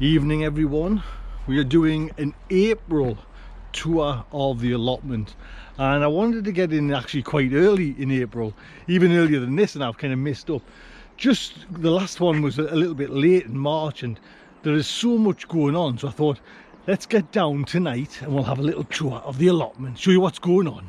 Evening everyone, we are doing an April tour of the allotment and I wanted to get in actually quite early in April, even earlier than this, and I've kind of missed up. Just the last one was a little bit late in March and there is so much going on, so I thought let's get down tonight and we'll have a little tour of the allotment, show you what's going on.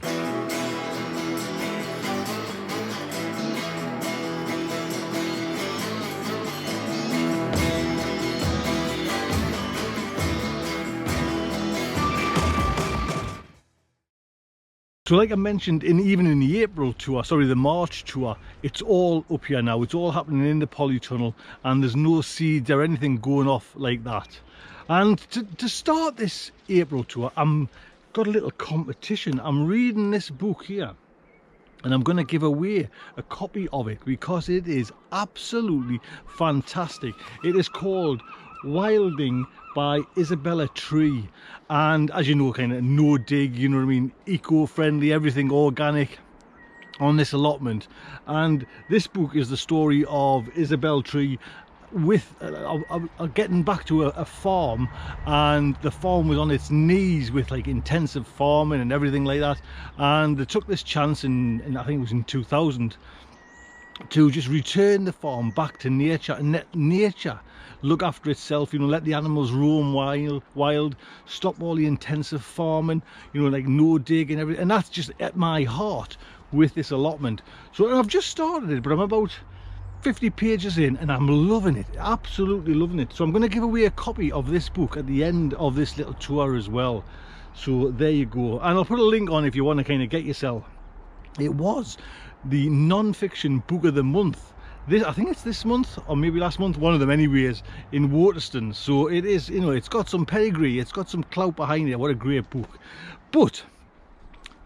So like I mentioned, even in the April tour, sorry, the March tour, it's all up here now. It's all happening in the Polytunnel and there's no seeds or anything going off like that. And to start this April tour, got a little competition. I'm reading this book here and I'm going to give away a copy of it because it is absolutely fantastic. It is called Wilding by Isabela Tree, and as you know, kind of no dig, you know what I mean, eco-friendly, everything organic on this allotment. And this book is the story of Isabela Tree with getting back to a farm, and the farm was on its knees with like intensive farming and everything like that, and they took this chance in I think it was in 2000 to just return the farm back to nature and let nature look after itself, you know, let the animals roam wild, stop all the intensive farming, you know, like no dig and everything. And that's just at my heart with this allotment. So I've just started it, but I'm about 50 pages in and I'm loving it, absolutely loving it. So I'm going to give away a copy of this book at the end of this little tour as well. So there you go, and I'll put a link on if you want to kind of get yourself. It was the non-fiction book of the month. I think it's this month or maybe last month, one of them anyways, in Waterston. So it is, you know, it's got some pedigree, it's got some clout behind it. What a great book. But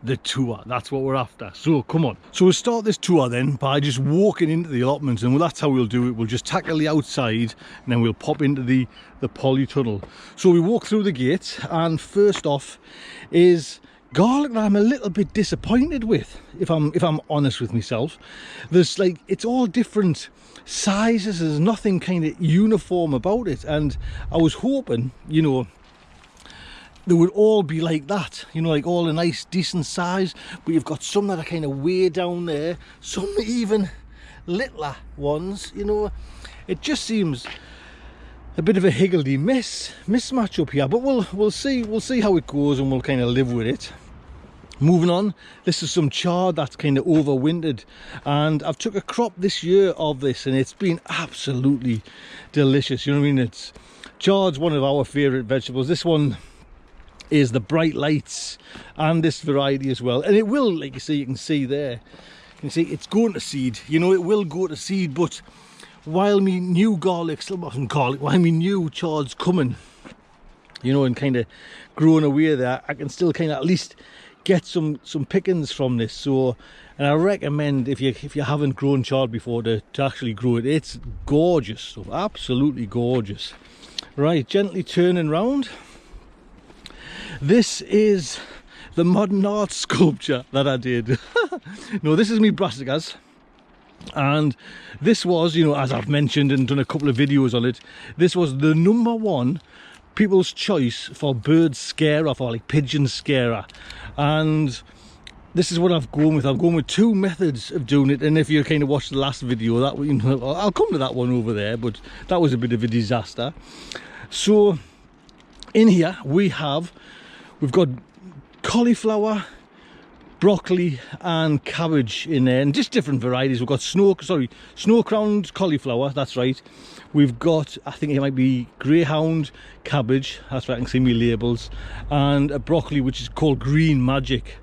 the tour, that's what we're after, so come on. So we'll start this tour then by just walking into the allotments, and that's how we'll do it. We'll just tackle the outside and then we'll pop into the Polytunnel. So we walk through the gates, and first off is garlic that I'm a little bit disappointed with, if I'm honest with myself. There's like, it's all different sizes, there's nothing kind of uniform about it, and I was hoping, you know, they would all be like that, you know, like all a nice decent size. But you've got some that are kind of way down there, some even littler ones, you know. It just seems a bit of a higgledy mismatch up here, but we'll see how it goes, and we'll kind of live with it. Moving on, this is some chard that's kind of overwintered, and I've took a crop this year of this and it's been absolutely delicious, you know what I mean. Chard's one of our favorite vegetables. This one is the bright lights, and this variety as well, and it will, like you can see there, you can see it's going to seed, you know, it will go to seed. But while me new garlic, while me new chard's coming, you know, and kind of growing away there, I can still kind of at least get some pickings from this. So, and I recommend, if you haven't grown chard before, to actually grow it. It's gorgeous stuff, absolutely gorgeous. Right, gently turning round. This is the modern art sculpture that I did. No, this is me brassicas. And this was, you know, as I've mentioned and done a couple of videos on it, this was the #1 people's choice for bird scarer, for like pigeon scarer. And this is what I've gone with. I've gone with 2 methods of doing it, and if you kind of watched the last video, that, you know, I'll come to that one over there, but that was a bit of a disaster. So in here we've got cauliflower, broccoli and cabbage in there, and just different varieties. We've got snow-crowned cauliflower, that's right. We've got, I think it might be greyhound cabbage, that's right, I can see me labels, and a broccoli which is called Green Magic.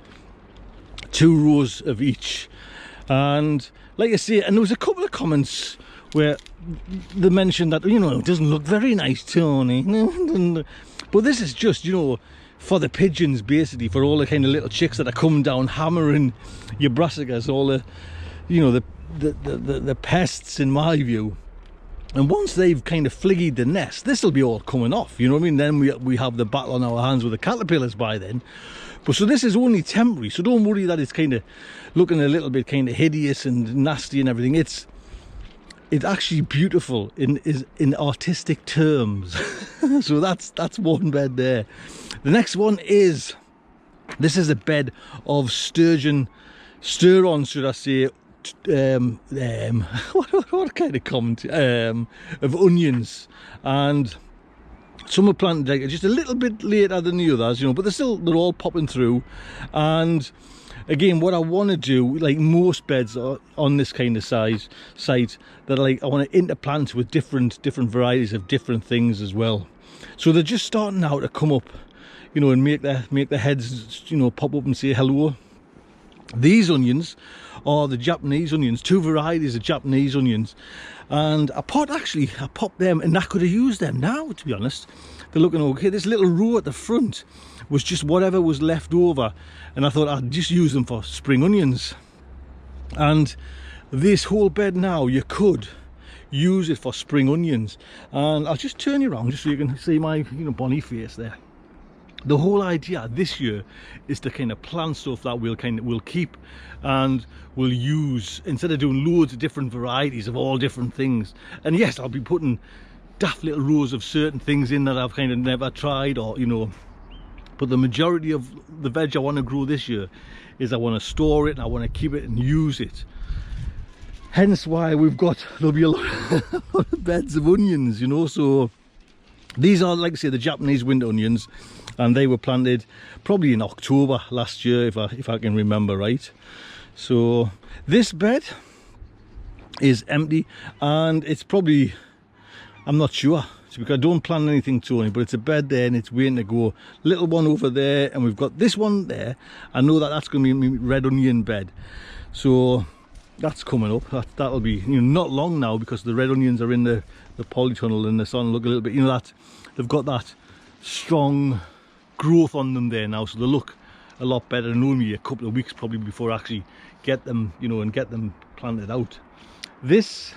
2 rows of each. And like I say, and there was a couple of comments where they mentioned that, you know, it doesn't look very nice, Tony. But this is just, you know, for the pigeons, basically, for all the kind of little chicks that are coming down hammering your brassicas, all the, you know, the pests, in my view. And once they've kind of fliggied the nest, this will be all coming off, you know what I mean. Then we have the battle on our hands with the caterpillars by then. But so this is only temporary, so don't worry that it's kind of looking a little bit kind of hideous and nasty and everything. It's actually beautiful in artistic terms. So that's one bed there. The next one is, this is a bed of sturgeon, stir-ons, should I say, what kind of comment, of onions, and some are planted like just a little bit later than the others, you know, but they're all popping through. And again, what I want to do, like most beds on this kind of size site, that I want to interplant with different varieties of different things as well. So they're just starting now to come up, you know, and make their heads, you know, pop up and say hello. These onions are the Japanese onions, 2 varieties of Japanese onions, and I popped them, and I could have used them now, to be honest. They're looking okay. This little row at the front was just whatever was left over, and I thought I'd just use them for spring onions. And this whole bed now, you could use it for spring onions. And I'll just turn you around just so you can see my, you know, bonny face there. The whole idea this year is to kind of plant stuff that we'll keep and we'll use, instead of doing loads of different varieties of all different things. And yes, I'll be putting daft little rows of certain things in that I've kind of never tried, or, you know, but the majority of the veg I want to grow this year is I want to store it and I want to keep it and use it. Hence why there'll be a lot of beds of onions, you know. So these are, like I say, the Japanese winter onions, and they were planted probably in October last year, if I can remember right. So this bed is empty, and it's probably, I'm not sure, because I don't plan anything, Tony, but it's a bed there and it's waiting to go. Little one over there, and we've got this one there. I know that that's going to be my red onion bed, so that's coming up. That'll be, you know, not long now, because the red onions are in the polytunnel and they're starting to look a little bit, you know, that they've got that strong growth on them there now, so they look a lot better. And only a couple of weeks probably before I actually get them, you know, and get them planted out. This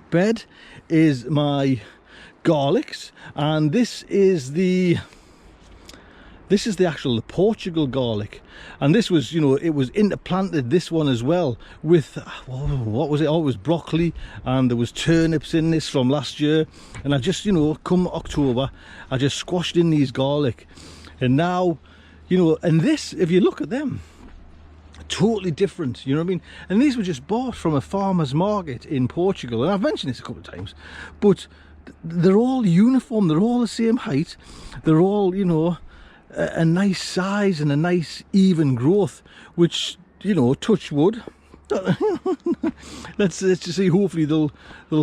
bed is my garlics, and this is the actual Portugal garlic, and this was, you know, it was interplanted, this one as well, with what was it? Oh, it was broccoli, and there was turnips in this from last year. And I just, you know, come October, I just squashed in these garlic, and now, you know, and this, if you look at them, totally different, you know what I mean. And these were just bought from a farmer's market in Portugal, and I've mentioned this a couple of times, but they're all uniform, they're all the same height, they're all, you know, a nice size and a nice even growth, which, you know, touch wood, let's just see, hopefully they'll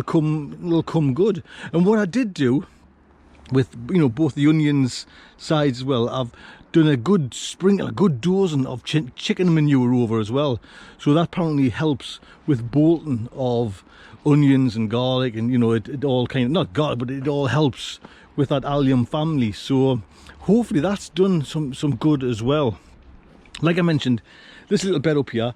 come good. And what I did do with, you know, both the onions sides as well, I've done a good sprinkle, a good dozen of chicken manure over as well, so that apparently helps with bolting of onions and garlic, and, you know, it all kind of, not garlic, but it all helps with that allium family. So hopefully that's done some good as well. Like I mentioned, this little bed up here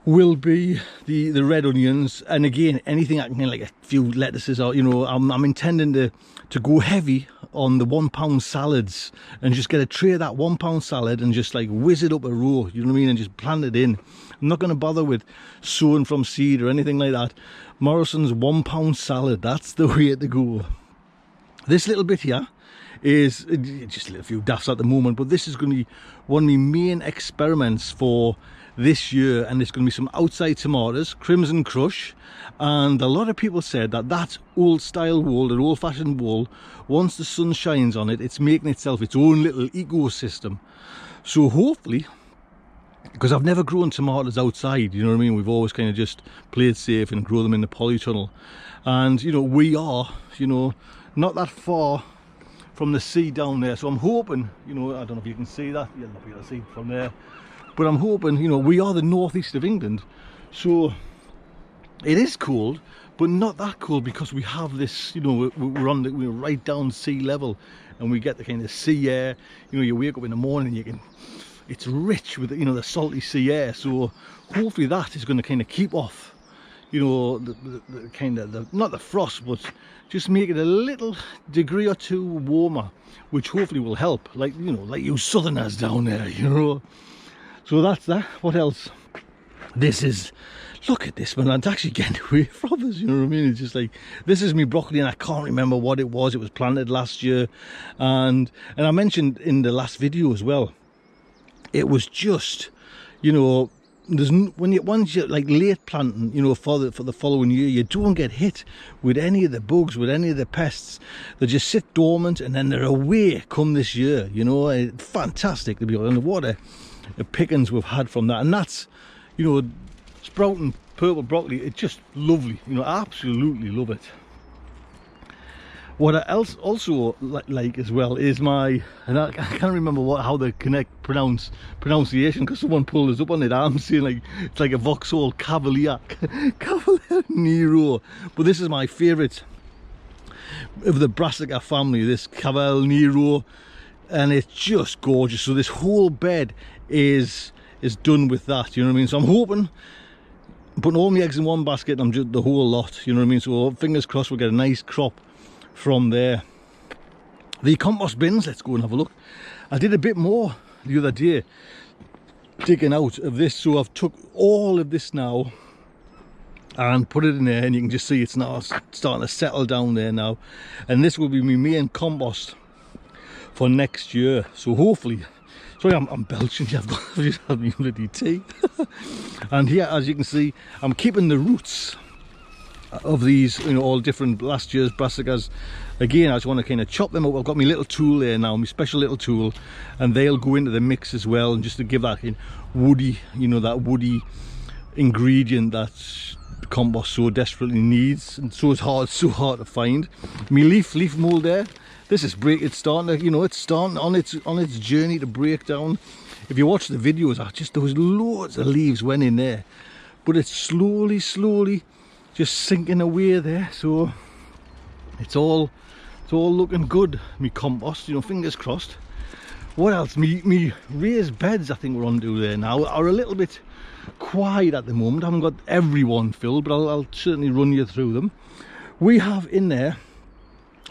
will be the red onions, and again, anything I can, like a few lettuces, or, you know, I'm intending to go heavy on the £1 salads, and just get a tray of that £1 salad and just like whiz it up a row, you know what I mean, and just plant it in. I'm not going to bother with sowing from seed or anything like that. Morrison's £1 salad, that's the way to go. This little bit here is just a few dafts at the moment, but this is going to be one of my main experiments for this year, and it's going to be some outside tomatoes, Crimson Crush. And a lot of people said that old style wall, that old fashioned wall, once the sun shines on it, it's making itself its own little ecosystem. So hopefully, because I've never grown tomatoes outside, you know what I mean, we've always kind of just played safe and grow them in the polytunnel. And, you know, we are, you know, not that far from the sea down there, so I'm hoping, you know, I don't know if you can see that, you'll not be able to see from there, but I'm hoping, you know, we are the northeast of England, so it is cold, but not that cold, because we have this, you know, we're right down sea level, and we get the kind of sea air. You know, you wake up in the morning, it's rich with, you know, the salty sea air. So hopefully that is going to kind of keep off, you know, the kind of not the frost, but just make it a little degree or two warmer, which hopefully will help, like, you know, like you southerners down there, you know. So that's that. What else? This is, look at this, man, it's actually getting away from us, you know what I mean? It's just like, this is me broccoli, and I can't remember what it was planted last year, and I mentioned in the last video as well, it was just, you know, once you're like late planting, you know, for the following year, you don't get hit with any of the bugs, with any of the pests. They just sit dormant, and then they're away come this year, you know. Fantastic to be honest. What a pickings we've had from that. And that's, you know, sprouting purple broccoli, it's just lovely, you know, absolutely love it. What I also like as well is my, and I can't remember how the pronunciation, because someone pulled us up on it. I'm saying like it's like a Vauxhall Cavalier Nero, but this is my favourite of the Brassica family, this Cavalier Nero, and it's just gorgeous. So this whole bed is done with that, you know what I mean? So I'm hoping, putting all my eggs in one basket, and I'm just the whole lot, you know what I mean? So fingers crossed we'll get a nice crop from there. The compost bins, let's go and have a look. I did a bit more the other day digging out of this, so I've took all of this now and put it in there, and you can just see it's now starting to settle down there now, and this will be my main compost for next year. So hopefully, sorry, I'm belching. I've just had my bloody tea. And here, as you can see, I'm keeping the roots of these, you know, all different last year's brassicas. Again, I just want to kind of chop them up. I've got my little tool there now, my special little tool, and they'll go into the mix as well, and just to give that woody, you know, that woody ingredient that compost so desperately needs, and so hard to find. My leaf mold there, this is it's starting to, you know, it's starting on its journey to break down. If you watch the videos, there was loads of leaves went in there, but it's slowly just sinking away there. So it's all looking good, me compost, you know, fingers crossed. What else? Me raised beds, I think we're on to there now, are a little bit quiet at the moment. I haven't got everyone filled, but I'll certainly run you through them. We have in there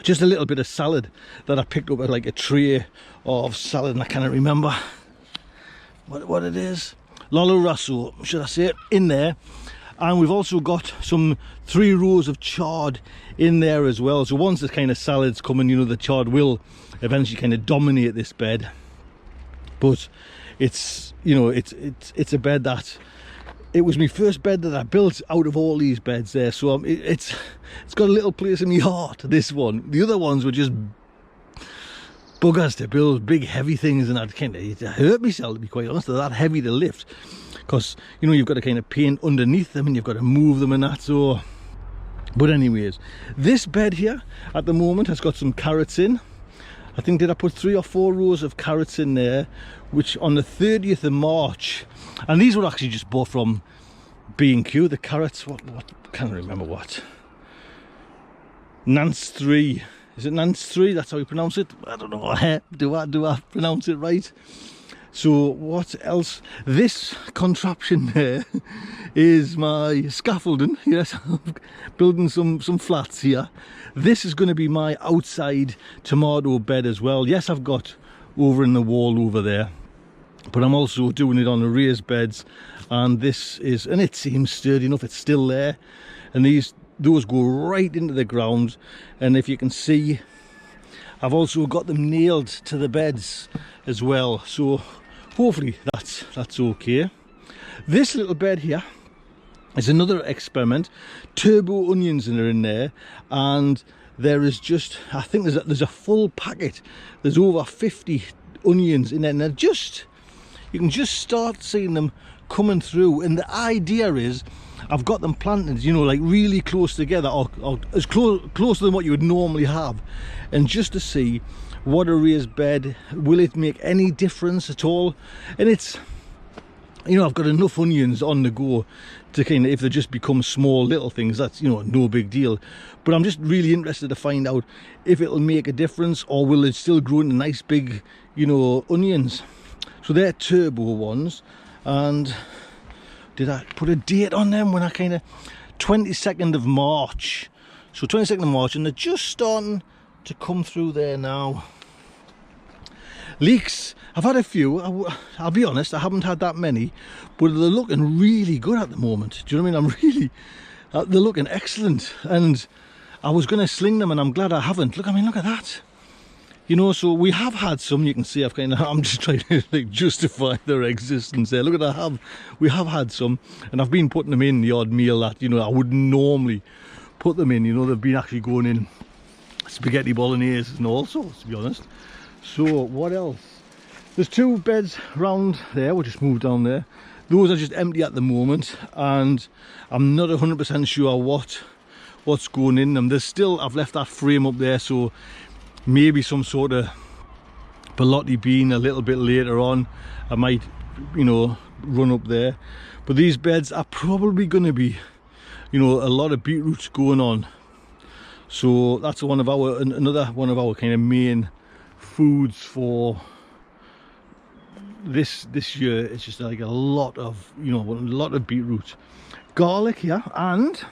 just a little bit of salad that I picked up at like a tray of salad, and I can't remember what it is. Lolo Rasso, should I say, in there. And we've also got some 3 rows of chard in there as well. So once the kind of salads coming, you know, the chard will eventually kind of dominate this bed. But it's, you know, it's a bed that, it was my first bed that I built out of all these beds there. So it's got a little place in my heart, this one. The other ones were just buggers to build, big heavy things, and I'd kind of hurt myself, to be quite honest. They're that heavy to lift, because, you know, you've got to kind of paint underneath them, and you've got to move them and that. So, but anyways, this bed here at the moment has got some carrots in. I think, did I put 3 or 4 rows of carrots in there, which on the 30th of March, and these were actually just bought from B&Q, the carrots, what can't remember what, Nance 3, is it Nance 3, that's how you pronounce it? I don't know, do I pronounce it right? So what else? This contraption there is my scaffolding. Yes, I'm building some flats here. This is going to be my outside tomato bed as well. Yes, I've got over in the wall over there, but I'm also doing it on the raised beds, and this is, and it seems sturdy enough, it's still there, and those go right into the ground. And if you can see, I've also got them nailed to the beds as well, so hopefully that's okay. This little bed here is another experiment. Turbo onions are in there, and there is just, I think there's a full packet, there's over 50 onions in there, and they're just, you can just start seeing them coming through. And the idea is, I've got them planted, you know, like really close together, or as close than what you would normally have, and just to see what a raised bed, will it make any difference at all? And it's, you know, I've got enough onions on the go to kind of, if they just become small little things, that's, you know, no big deal. But I'm just really interested to find out if it'll make a difference, or will it still grow into nice big, you know, onions. So they're turbo ones. And did I put a date on them when I kind of, 22nd of March. So 22nd of March, and they're just starting to come through there now. Leeks, I've had a few. I'll be honest, I haven't had that many, but they're looking really good at the moment. Do you know what I mean? I'm really, they're looking excellent, and I was going to sling them, and I'm glad I haven't. Look, I mean, look at that. You know, so we have had some. You can see I'm just trying to like justify their existence there. Look at that, we have had some, and I've been putting them in the odd meal that, you know, I wouldn't normally put them in. You know, they've been actually going in spaghetti bolognese and all sorts, to be honest. So what else? There's 2 beds round there. We'll just move down there. Those are just empty at the moment, and I'm not 100% sure what's going in them. There's still, I've left that frame up there, so maybe some sort of Beetroot bean a little bit later on. I might, you know, run up there. But these beds are probably going to be, you know, a lot of beetroots going on. So that's another one of our kind of main foods for this year. It's just like a lot of, you know, a lot of beetroot. Garlic, yeah, and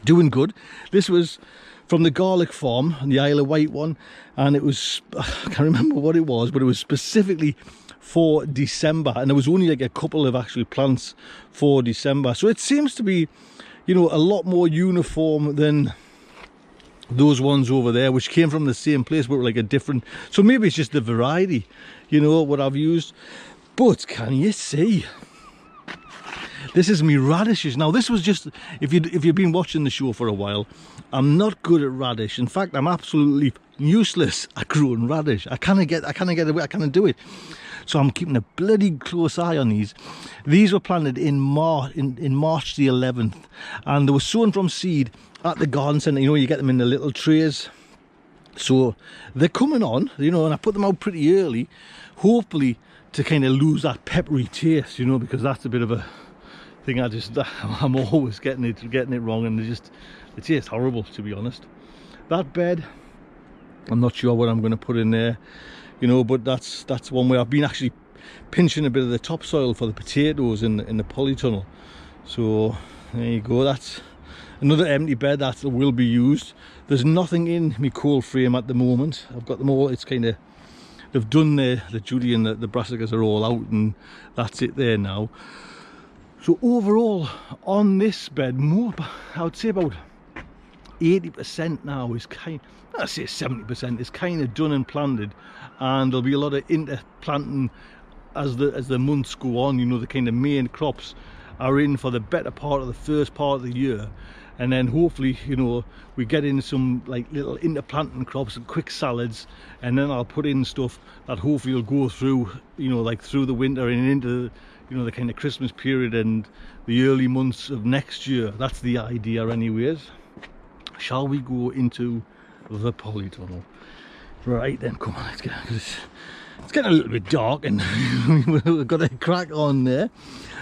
doing good. This was from the garlic farm, the Isle of Wight one, and it was, I can't remember what it was, but it was specifically for December, and there was only like a couple of actual plants for December. So it seems to be, you know, a lot more uniform than those ones over there, which came from the same place but were like a different. So maybe it's just the variety, you know, what I've used. But can you see, this is me radishes. Now this was just, if you've been watching the show for a while, I'm not good at radish. In fact, I'm absolutely useless at growing radish. I kind of get away, I kind do it. So I'm keeping a bloody close eye on these. These were planted in March the 11th, and they were sown from seed at the garden centre. You know, you get them in the little trays. So they're coming on, you know, and I put them out pretty early, hopefully to kind of lose that peppery taste, you know, because that's a bit of a thing. I'm always getting it wrong, and it tastes horrible, to be honest. That bed, I'm not sure what I'm going to put in there, you know, but that's one where I've been actually pinching a bit of the topsoil for the potatoes in the polytunnel. So there you go. That's another empty bed that will be used. There's nothing in my coal frame at the moment. I've got them all. It's kind of, they've done the Judy and the brassicas are all out, and that's it there now. So overall on this bed, more, I would say about 80% now is I'd say 70% is kind of done and planted, and there'll be a lot of interplanting as the months go on. You know, the kind of main crops are in for the better part of the first part of the year, and then hopefully, you know, we get in some like little interplanting crops and quick salads, and then I'll put in stuff that hopefully will go through, you know, like through the winter and into, you know, the kind of Christmas period and the early months of next year. That's the idea anyways. Shall we go into the polytunnel? Right then, come on, let's get, it's getting a little bit dark, and we've got a crack on there.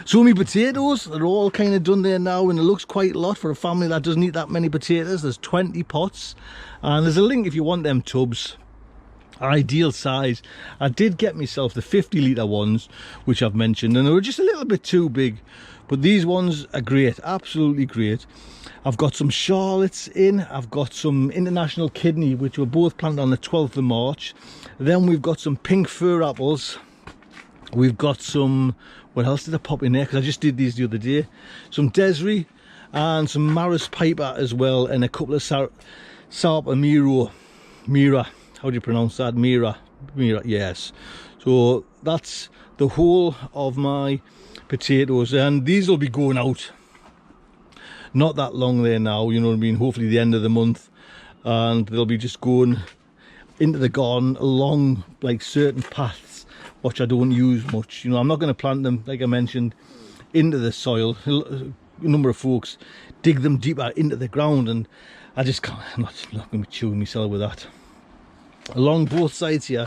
So my potatoes are all kind of done there now, and it looks quite a lot for a family that doesn't eat that many potatoes. There's 20 pots, and there's a link if you want them tubs. Ideal size. I did get myself the 50-litre ones, which I've mentioned, and they were just a little bit too big, but these ones are great, absolutely great. I've got some Charlottes in, I've got some International Kidney, which were both planted on the 12th of March. Then we've got some pink fir apples. We've got some, what else did I pop in there, because I just did these the other day. Some Desiree and some Maris Piper as well, and a couple of Sarpa Mira. How do you pronounce that? Mira, yes. So that's the whole of my potatoes, and these will be going out not that long there now, you know what I mean, hopefully the end of the month, and they'll be just going into the garden along like certain paths which I don't use much. You know, I'm not going to plant them, like I mentioned, into the soil. A number of folks dig them deeper into the ground, and I just can't, I'm not going to be chewing myself with that. Along both sides here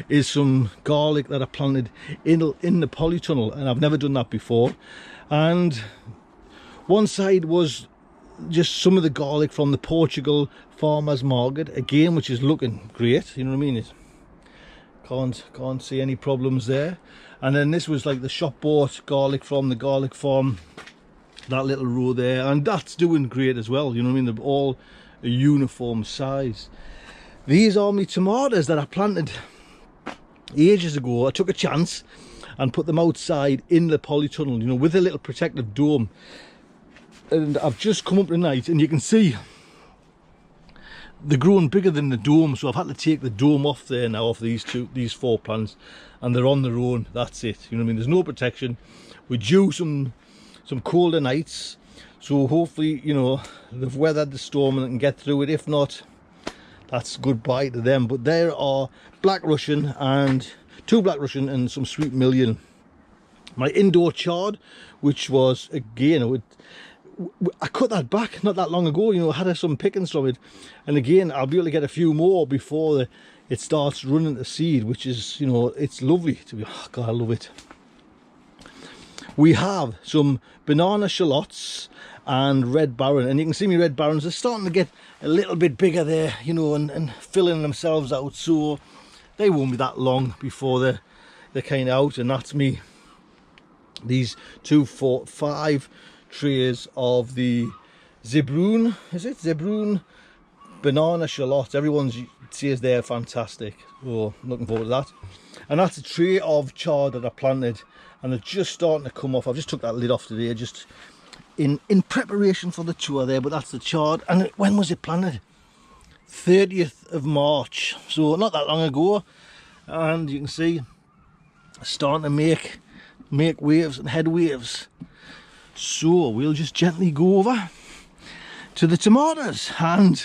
is some garlic that I planted in the polytunnel, and I've never done that before. And one side was just some of the garlic from the Portugal farmers market again, which is looking great, you know what I mean. It can't see any problems there. And then this was like the shop bought garlic from the garlic farm, that little row there, and that's doing great as well, you know what I mean. They're all a uniform size. These are my tomatoes that I planted ages ago I took a chance and put them outside in the polytunnel, you know, with a little protective dome. And I've just come up tonight and you can see they're growing bigger than the dome, so I've had to take the dome off there now, off these 4 plants, and they're on their own. That's it, you know what I mean? There's no protection. We're due some colder nights, so hopefully, you know, they've weathered the storm and can get through it. If not, that's goodbye to them. But there are Black Russian, and 2 Black Russian and some Sweet Million. My indoor chard, which was, again, I cut that back not that long ago, you know, I had some pickings from it, and again I'll be able to get a few more before it starts running to seed, which is, you know, it's lovely to be, oh God, I love it. We have some banana shallots and red baron, and you can see me red barons are starting to get a little bit bigger there, you know, and filling themselves out, so they won't be that long before they're kind of out. And that's me, these 2, 4, 5 trays of the Zebrun, is it Zebrun banana shallots. Everyone says they're fantastic, so I'm looking forward to that. And that's a tray of chard that I planted, and they're just starting to come off. I've just took that lid off today, just in preparation for the tour there. But that's the chard. And when was it planted? 30th of March, so not that long ago. And you can see starting to make waves and head waves. So we'll just gently go over to the tomatoes, and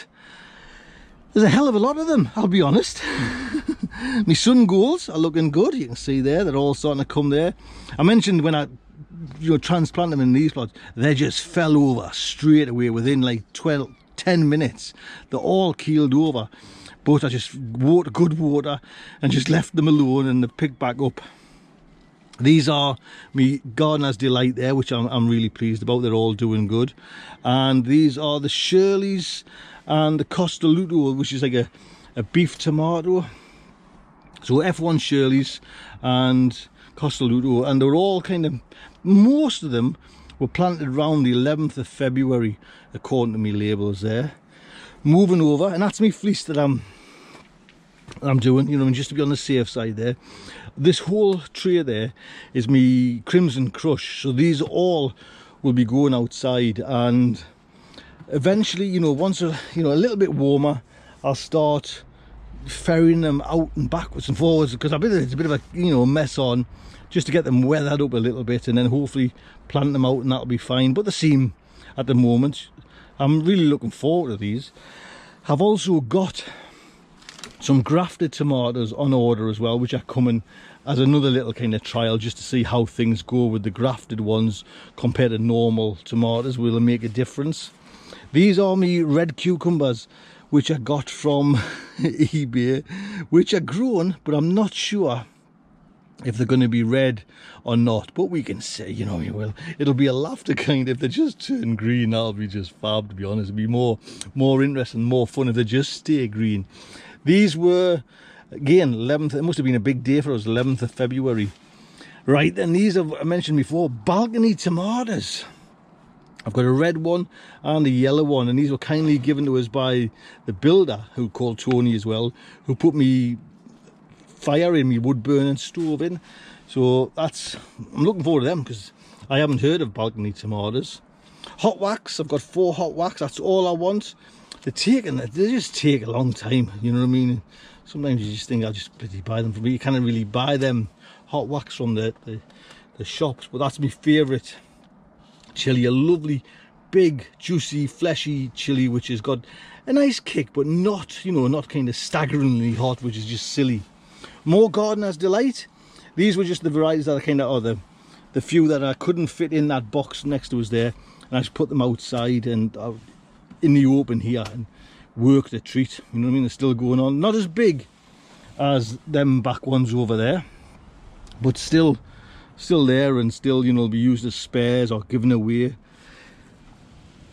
there's a hell of a lot of them, I'll be honest. My sun goals are looking good. You can see there, they're all starting to come there. I mentioned when I transplant them in these plots, they just fell over straight away within like 10 minutes. They're all keeled over, but I just water, good water, and just left them alone, and they picked back up. These are me Gardener's Delight there, which I'm really pleased about. They're all doing good. And these are the Shirleys and the Costoluto, which is like a beef tomato. So F1 Shirleys and Costoluto, and they're all kind of, most of them were planted around the 11th of February, according to my labels there. Moving over, and that's me fleece that I'm doing, you know, just to be on the safe side there. This whole tray there is me Crimson Crush, so these all will be going outside, and eventually, you know, once a little bit warmer, I'll start ferrying them out and backwards and forwards, because it's a bit of a, you know, mess on, just to get them weathered up a little bit, and then hopefully plant them out and that'll be fine. But they seem, at the moment, I'm really looking forward to these. I've also got some grafted tomatoes on order as well, which are coming as another little kind of trial, just to see how things go with the grafted ones compared to normal tomatoes. Will it make a difference? These are me red cucumbers, which I got from eBay, which are grown, but I'm not sure if they're going to be red or not. But we can say, you know, it'll be a laughter kind. If they just turn green, that'll be just fab, to be honest. It'll be more interesting, more fun if they just stay green. These were, again, 11th, it must have been a big day for us, 11th of February. Right, then these I mentioned before, balcony tomatoes. I've got a red one and a yellow one, and these were kindly given to us by the builder, who called Tony as well, who put me fire in, me wood burning stove in. So I'm looking forward to them, because I haven't heard of balcony tomatoes. Hot wax, I've got 4 hot wax, that's all I want. They just take a long time, you know what I mean? Sometimes you just think, I'll just bloody buy them from me. You can't really buy them hot wax from the shops, but that's my favourite chili. A lovely, big, juicy, fleshy chili, which has got a nice kick, but not, you know, not kind of staggeringly hot, which is just silly. More Gardener's Delight. These were just the varieties that I kind of, or the few that I couldn't fit in that box next to us there, and I just put them outside and in the open here and worked a treat, you know what I mean? They're still going on, not as big as them back ones over there, but still there, and still, you know, be used as spares or given away.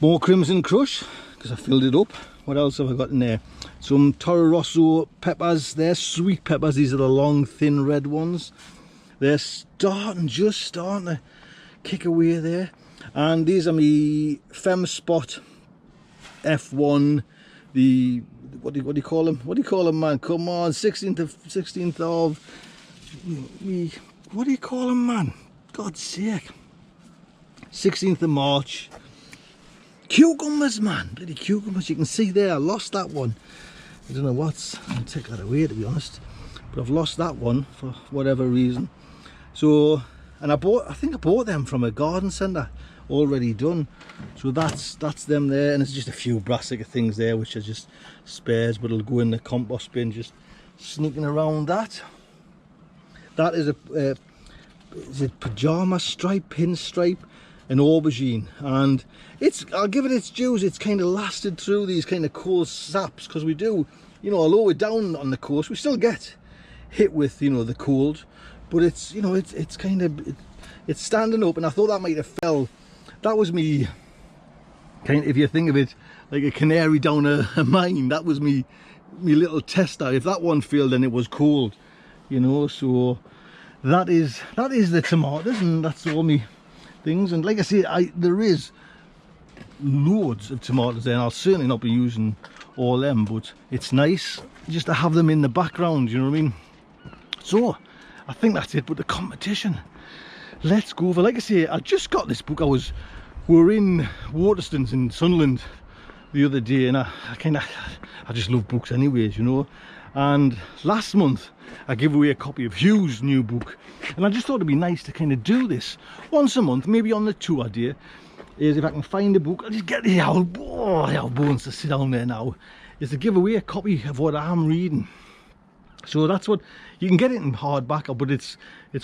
More Crimson Crush, because I filled it up. What else have I got in there? Some Toro Rosso peppers. They're sweet peppers. These are the long, thin red ones. They're just starting to kick away there. And these are me Fem Spot F1, the what do you call them? What do you call them, man? Come on, 16th of me, what do you call them, man? God's sake. 16th of March. Cucumbers, man. Bloody cucumbers. You can see there, I lost that one. I don't know what's, I'll take that away to be honest. But I've lost that one for whatever reason. So, and I think I bought them from a garden centre, already done. So that's them there, and there's just a few brassica things there which are just spares, but it'll go in the compost bin, just sneaking around that. That is is it pajama stripe, pinstripe, and aubergine, and I'll give it its dues. It's kind of lasted through these kind of cold saps, because we do, you know, although we're down on the coast, we still get hit with, you know, the cold, but it's, you know, it's kind of, it's standing up. And I thought that might have fell. That was me kind of, if you think of it like a canary down a mine, that was me little tester. If that one failed, then it was cold, you know. So that is the tomatoes, and that's all me things. And like I say, there is loads of tomatoes there, and I'll certainly not be using all them, but it's nice just to have them in the background, you know what I mean. So I think that's it. But the competition, let's go over. Like I say, I just got this book. We were in Waterstones in Sunderland the other day, and I just love books anyways, you know. And last month I gave away a copy of Hugh's new book, and I just thought it'd be nice to kind of do this once a month, maybe on the tour day. Is if I can find a book, I'll just get the old bones to sit down there now, is to give away a copy of what I'm reading. So that's what, you can get it in hardback, but it's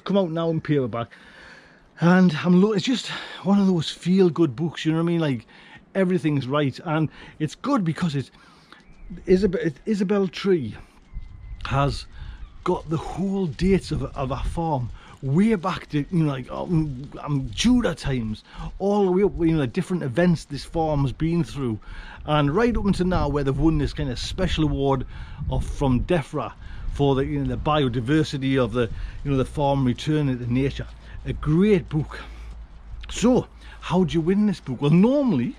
come out now in paperback, and it's just one of those feel-good books, you know what I mean. Like, everything's right, and it's good because it's Isabela Tree has got the whole dates of our farm way back to, you know, like Judah times, all the way up, you know, the different events this farm's been through, and right up until now, where they've won this kind of special award from DEFRA for the, you know, the biodiversity of the, you know, the farm returning to nature. A great book. So how do you win this book? Well, normally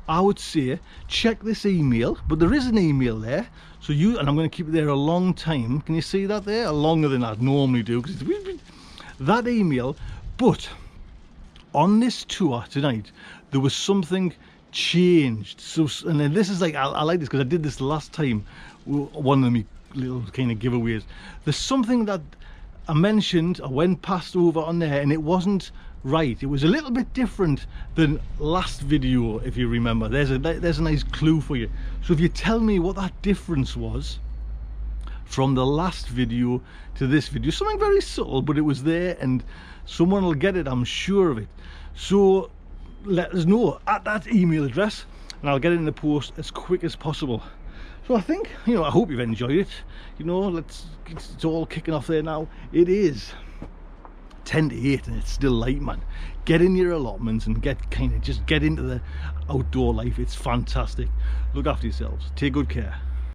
I would say check this email, but there is an email there, so and I'm going to keep it there a long time. Can you see that there? Longer than I'd normally do, because it's that email. But on this tour tonight, there was something changed. So, and then this is like, I like this because I did this last time, one of my little kind of giveaways. There's something that I mentioned, I went past over on there, and it wasn't right. It was a little bit different than last video, if you remember. There's a nice clue for you. So if you tell me what that difference was from the last video to this video, something very subtle, but it was there, and someone will get it, I'm sure of it. So let us know at that email address, and I'll get it in the post as quick as possible. So I think, you know, I hope you've enjoyed it. You know, it's all kicking off there now. It is 10 to 8 and it's still light, man. Get in your allotments and get into the outdoor life. It's fantastic. Look after yourselves. Take good care.